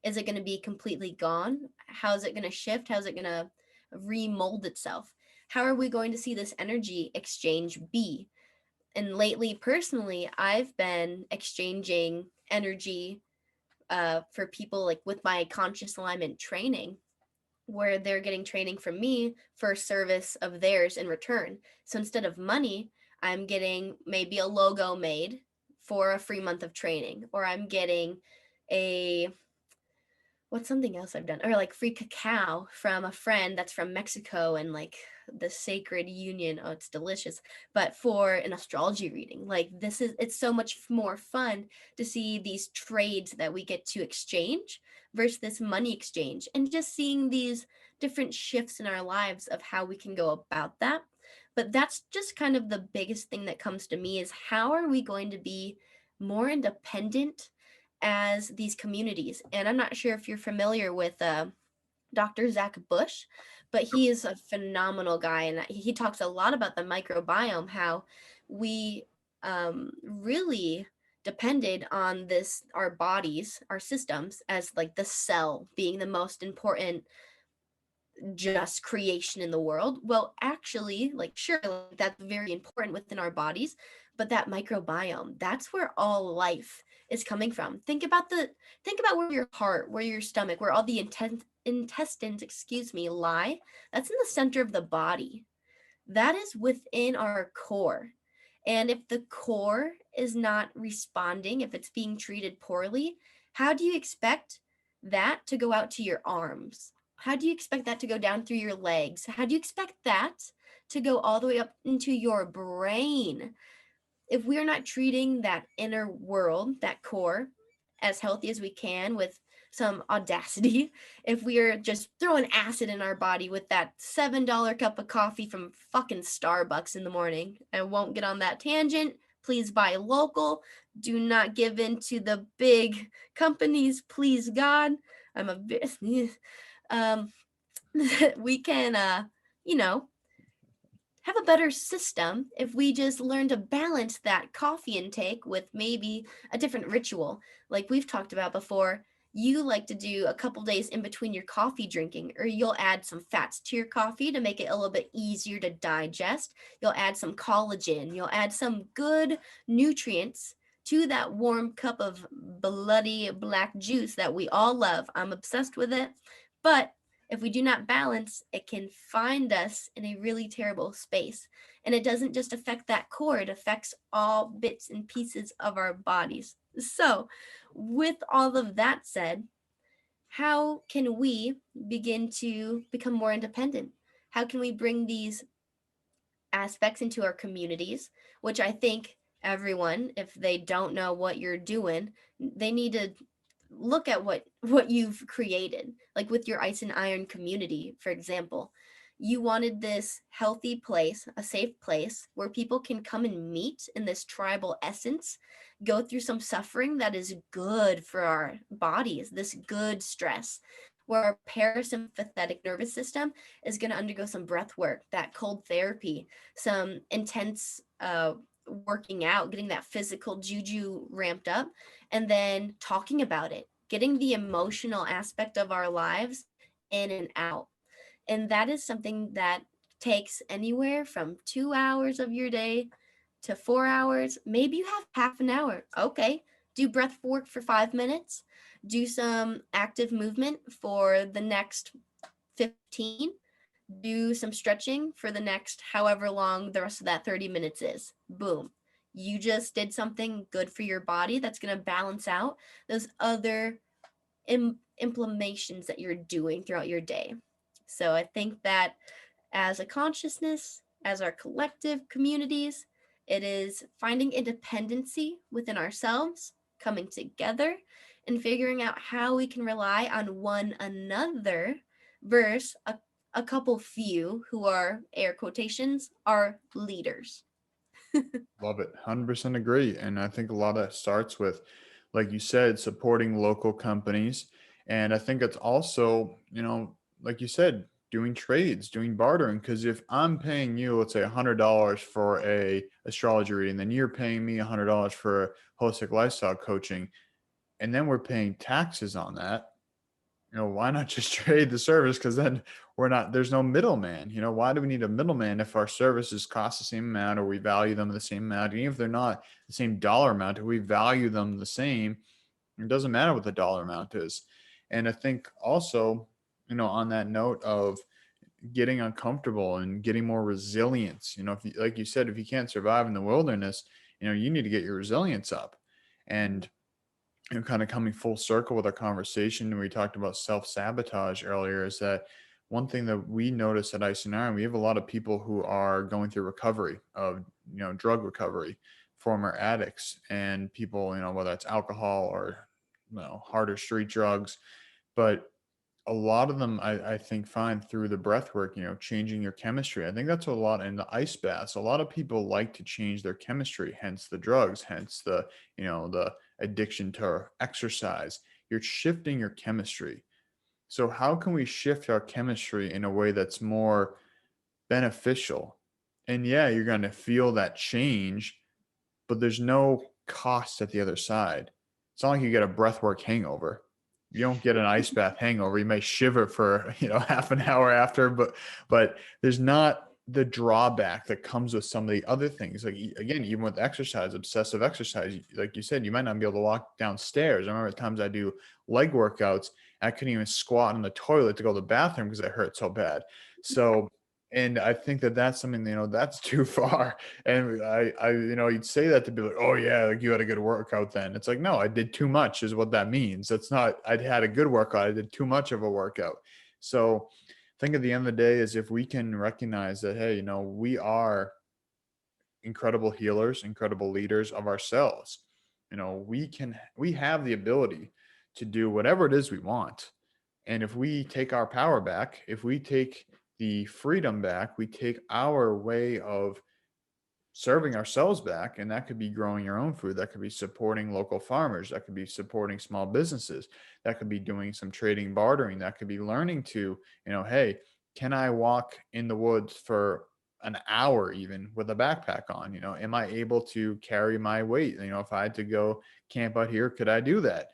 Speaker 2: Is it going to be completely gone? How is it going to shift? How is it going to remold itself? How are we going to see this energy exchange be? And lately, personally, I've been exchanging energy for people, like with my conscious alignment training, where they're getting training from me for service of theirs in return. So instead of money, I'm getting maybe a logo made for a free month of training, or I'm getting a what's something else I've done? Or like free cacao from a friend that's from Mexico, and like the sacred union. Oh, it's delicious. But for an astrology reading, like it's so much more fun to see these trades that we get to exchange versus this money exchange, and just seeing these different shifts in our lives of how we can go about that. But that's just kind of the biggest thing that comes to me, is how are we going to be more independent as these communities? And I'm not sure if you're familiar with Dr. Zach Bush, but he is a phenomenal guy, and he talks a lot about the microbiome, how we really depended on this, our bodies, our systems, as like the cell being the most important just creation in the world. Well, actually, like, sure, like, that's very important within our bodies, but that microbiome, that's where all life is coming from. Think about where your heart, where your stomach, where all the intestines, excuse me, lie. That's in the center of the body. That is within our core. And if the core is not responding, if it's being treated poorly, how do you expect that to go out to your arms? How do you expect that to go down through your legs? How do you expect that to go all the way up into your brain? If we are not treating that inner world, that core, as healthy as we can with some audacity, if we are just throwing acid in our body with that $7 cup of coffee from fucking Starbucks in the morning, I won't get on that tangent. Please buy local. Do not give in to the big companies. Please, God. I'm a bit. We can, you know, have a better system if we just learn to balance that coffee intake with maybe a different ritual. Like we've talked about before, you like to do a couple days in between your coffee drinking, or you'll add some fats to your coffee to make it a little bit easier to digest. You'll add some collagen, you'll add some good nutrients to that warm cup of bloody black juice that we all love. I'm obsessed with it. But if we do not balance, it can find us in a really terrible space. And it doesn't just affect that core, it affects all bits and pieces of our bodies. So, with all of that said, how can we begin to become more independent? How can we bring these aspects into our communities, which I think everyone, if they don't know what you're doing, they need to look at what you've created. Like with your ice and iron community, for example, you wanted this healthy place, a safe place where people can come and meet in this tribal essence, go through some suffering that is good for our bodies, this good stress, where our parasympathetic nervous system is going to undergo some breath work, that cold therapy, some intense working out, getting that physical juju ramped up, and then talking about it, getting the emotional aspect of our lives in and out. And that is something that takes anywhere from 2 hours of your day to 4 hours. Maybe you have half an hour. Okay. Do breath work for 5 minutes. Do some active movement for the next 15. Do some stretching for the next however long the rest of that 30 minutes is. Boom. You just did something good for your body that's going to balance out those other inflammations that you're doing throughout your day. So I think that as a consciousness, as our collective communities, it is finding independency within ourselves, coming together, and figuring out how we can rely on one another versus a couple few who are, air quotations, are leaders.
Speaker 1: Love it. 100% agree. And I think a lot of it starts with, like you said, supporting local companies. And I think it's also, like you said, doing trades, doing bartering. Because if I'm paying you, let's say $100 for a astrology reading, then you're paying me $100 for holistic lifestyle coaching, and then we're paying taxes on that, why not just trade the service? Because then there's no middleman. Why do we need a middleman if our services cost the same amount, or we value them the same amount? And even if they're not the same dollar amount, if we value them the same, it doesn't matter what the dollar amount is. And I think also, on that note of getting uncomfortable and getting more resilience, if you, like you said, if you can't survive in the wilderness, you need to get your resilience up. And kind of coming full circle with our conversation, and we talked about self-sabotage earlier, is that one thing that we notice at Ice and Iron, we have a lot of people who are going through recovery of, drug recovery, former addicts, and people, whether it's alcohol or, harder street drugs. But a lot of them, I think, find through the breath work, changing your chemistry. I think that's a lot in the ice baths. A lot of people like to change their chemistry, hence the drugs, hence the addiction to exercise. You're shifting your chemistry. So how can we shift our chemistry in a way that's more beneficial? And yeah, you're going to feel that change, but there's no cost at the other side. It's not like you get a breathwork hangover. You don't get an ice bath hangover. You may shiver for, half an hour after, but there's not the drawback that comes with some of the other things. Like, again, even with exercise, obsessive exercise, like you said, you might not be able to walk downstairs. I remember at times I do leg workouts, I couldn't even squat in the toilet to go to the bathroom because it hurt so bad. So, and I think that that's something, that's too far. And you'd say that to be like, oh yeah, like you had a good workout then. It's like, no, I did too much is what that means. That's not, I had a good workout. I did too much of a workout. So I think at the end of the day is if we can recognize that, hey, we are incredible healers, incredible leaders of ourselves. We have the ability to do whatever it is we want. And if we take our power back, if we take the freedom back, we take our way of serving ourselves back. And that could be growing your own food. That could be supporting local farmers. That could be supporting small businesses. That could be doing some trading, bartering. That could be learning to, hey, can I walk in the woods for an hour even with a backpack on? Am I able to carry my weight? If I had to go camp out here, could I do that?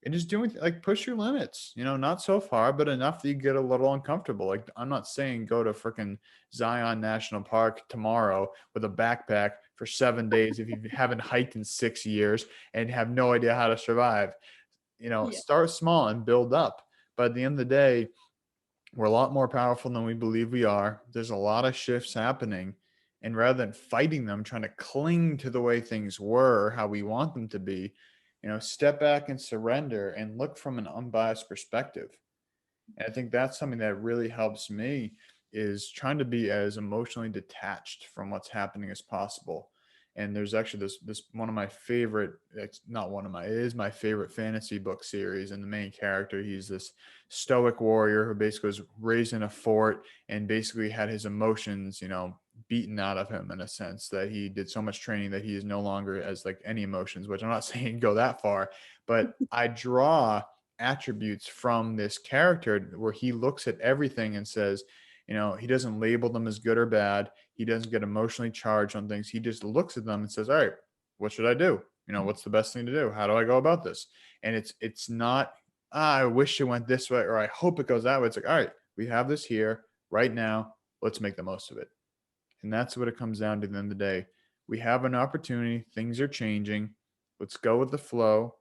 Speaker 1: And just doing like push your limits, not so far, but enough that you get a little uncomfortable. Like, I'm not saying go to freaking Zion National Park tomorrow with a backpack for 7 days if you haven't hiked in 6 years and have no idea how to survive.
Speaker 2: Yeah.
Speaker 1: Start small and build up. But at the end of the day, we're a lot more powerful than we believe we are. There's a lot of shifts happening. And rather than fighting them, trying to cling to the way things were, how we want them to be, step back and surrender and look from an unbiased perspective. And I think that's something that really helps me is trying to be as emotionally detached from what's happening as possible. And there's actually this one of my favorite, it's not one of my, it is my favorite fantasy book series. And the main character, he's this stoic warrior who basically was raised in a fort and basically had his emotions, beaten out of him in a sense that he did so much training that he is no longer as like any emotions, which I'm not saying go that far, but I draw attributes from this character where he looks at everything and says, he doesn't label them as good or bad. He doesn't get emotionally charged on things. He just looks at them and says, all right, what should I do? What's the best thing to do? How do I go about this? And it's not, I wish it went this way, or I hope it goes that way. It's like, all right, we have this here right now. Let's make the most of it. And that's what it comes down to at the end of the day. We have an opportunity. Things are changing. Let's go with the flow,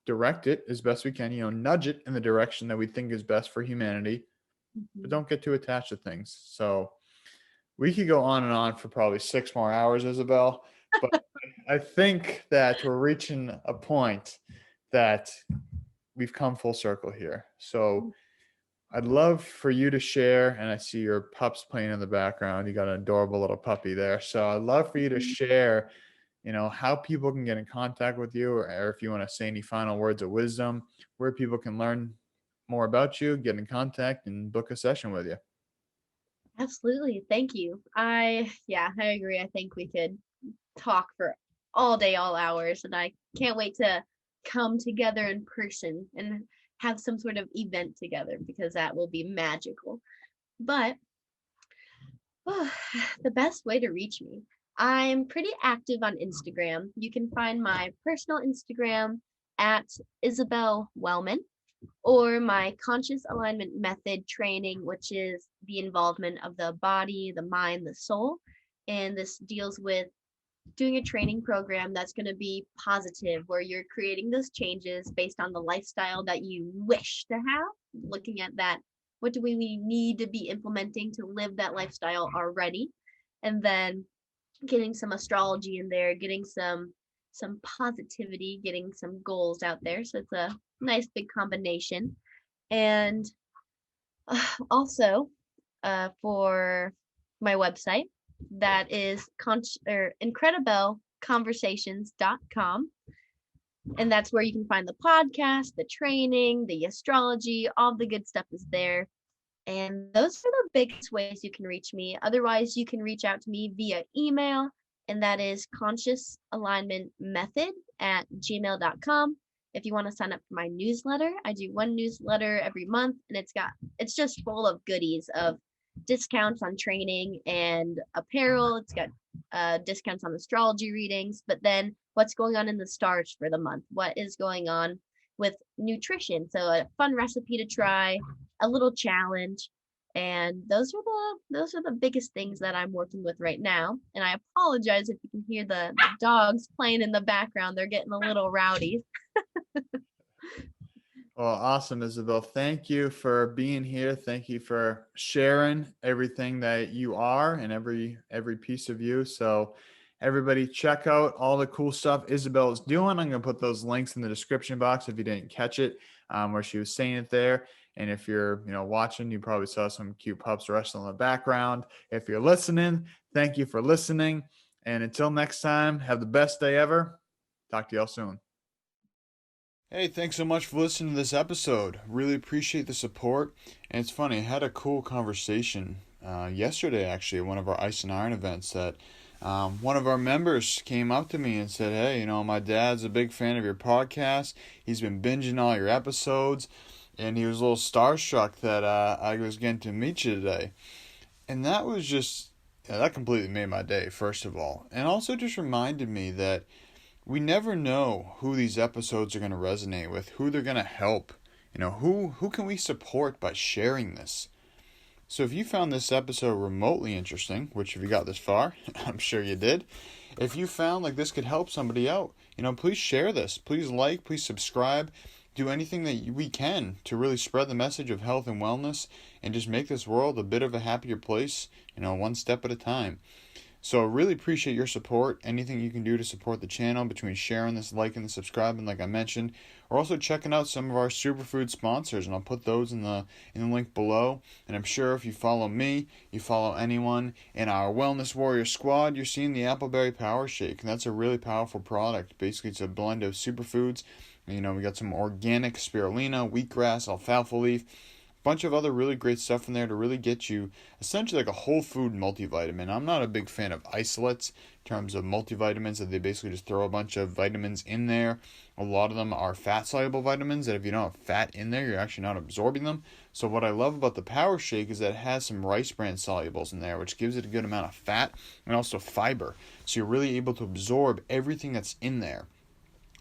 Speaker 1: direct it as best we can, nudge it in the direction that we think is best for humanity, but don't get too attached to things. So we could go on and on for probably 6 more hours, Isabelle, but I think that we're reaching a point that we've come full circle here. So I'd love for you to share, and I see your pups playing in the background. You got an adorable little puppy there. So I'd love for you to share, how people can get in contact with you, or if you want to say any final words of wisdom, where people can learn more about you, get in contact, and book a session with you.
Speaker 2: Absolutely. Thank you. I agree. I think we could talk for all day, all hours, and I can't wait to come together in person and have some sort of event together because that will be magical. But the best way to reach me, I'm pretty active on Instagram. You can find my personal Instagram at Isabelle Wellman, or my conscious alignment method training, which is the involvement of the body, the mind, the soul. And this deals with doing a training program that's going to be positive, where you're creating those changes based on the lifestyle that you wish to have, looking at that. What do we need to be implementing to live that lifestyle already? And then getting some astrology in there, getting some positivity, getting some goals out there. So it's a nice big combination. And also for my website, that is incredibelleconversations.com. And that's where you can find the podcast, the training, the astrology, all the good stuff is there. And those are the biggest ways you can reach me. Otherwise, you can reach out to me via email, and that is consciousalignmentmethod@gmail.com. If you want to sign up for my newsletter, I do one newsletter every month, and it's just full of goodies of discounts on training and apparel. It's got discounts on astrology readings, but then what's going on in the stars for the month, what is going on with nutrition. So a fun recipe to try, a little challenge, and those are the biggest things that I'm working with right now. And I apologize if you can hear the dogs playing in the background. They're getting a little rowdy.
Speaker 1: Well, awesome, Isabelle. Thank you for being here. Thank you for sharing everything that you are and every piece of you. So everybody check out all the cool stuff Isabelle is doing. I'm going to put those links in the description box if you didn't catch it, where she was saying it there. And if you're, watching, you probably saw some cute pups wrestling in the background. If you're listening, thank you for listening. And until next time, have the best day ever. Talk to y'all soon. Hey, thanks so much for listening to this episode. Really appreciate the support. And it's funny, I had a cool conversation yesterday, actually, at one of our Ice and Iron events that one of our members came up to me and said, hey, my dad's a big fan of your podcast. He's been binging all your episodes. And he was a little starstruck that I was getting to meet you today. And that was that completely made my day, first of all. And also just reminded me that we never know who these episodes are going to resonate with, who they're going to help. Who can we support by sharing this? So if you found this episode remotely interesting, which if you got this far, I'm sure you did. If you found like this could help somebody out, please share this. Please like, please subscribe. Do anything that we can to really spread the message of health and wellness and just make this world a bit of a happier place, one step at a time. So I really appreciate your support. Anything you can do to support the channel between sharing this, liking, and subscribing, like I mentioned. We're also checking out some of our Superfood sponsors, and I'll put those in the link below. And I'm sure if you follow me, you follow anyone in our Wellness Warrior squad, you're seeing the AppleBerry PowerShake, and that's a really powerful product. Basically, it's a blend of superfoods. We got some organic spirulina, wheatgrass, alfalfa leaf, bunch of other really great stuff in there to really get you essentially like a whole food multivitamin. I'm not a big fan of isolates in terms of multivitamins that they basically just throw a bunch of vitamins in there. A lot of them are fat soluble vitamins that if you don't have fat in there, you're actually not absorbing them. So what I love about the Power Shake is that it has some rice bran solubles in there, which gives it a good amount of fat and also fiber. So you're really able to absorb everything that's in there.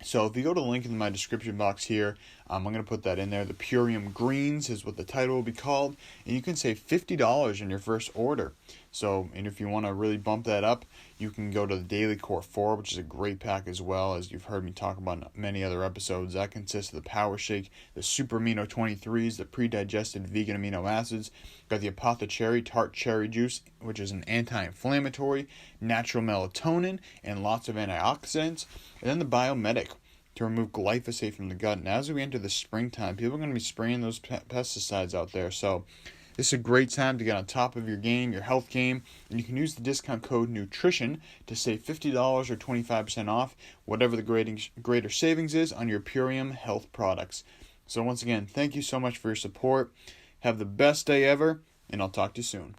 Speaker 1: So if you go to the link in my description box here, I'm going to put that in there. The Purium Greens is what the title will be called. And you can save $50 in your first order. So, and if you want to really bump that up, you can go to the Daily Core 4, which is a great pack as well, as you've heard me talk about in many other episodes. That consists of the Power Shake, the Super Amino 23s, the pre-digested vegan amino acids. Got the Apothecary Tart Cherry Juice, which is an anti-inflammatory, natural melatonin, and lots of antioxidants. And then the Biomedic to remove glyphosate from the gut. And as we enter the springtime, people are going to be spraying those pesticides out there. So this is a great time to get on top of your game, your health game, and you can use the discount code NUTRITION to save $50 or 25% off whatever the greater savings is on your Purium health products. So once again, thank you so much for your support. Have the best day ever, and I'll talk to you soon.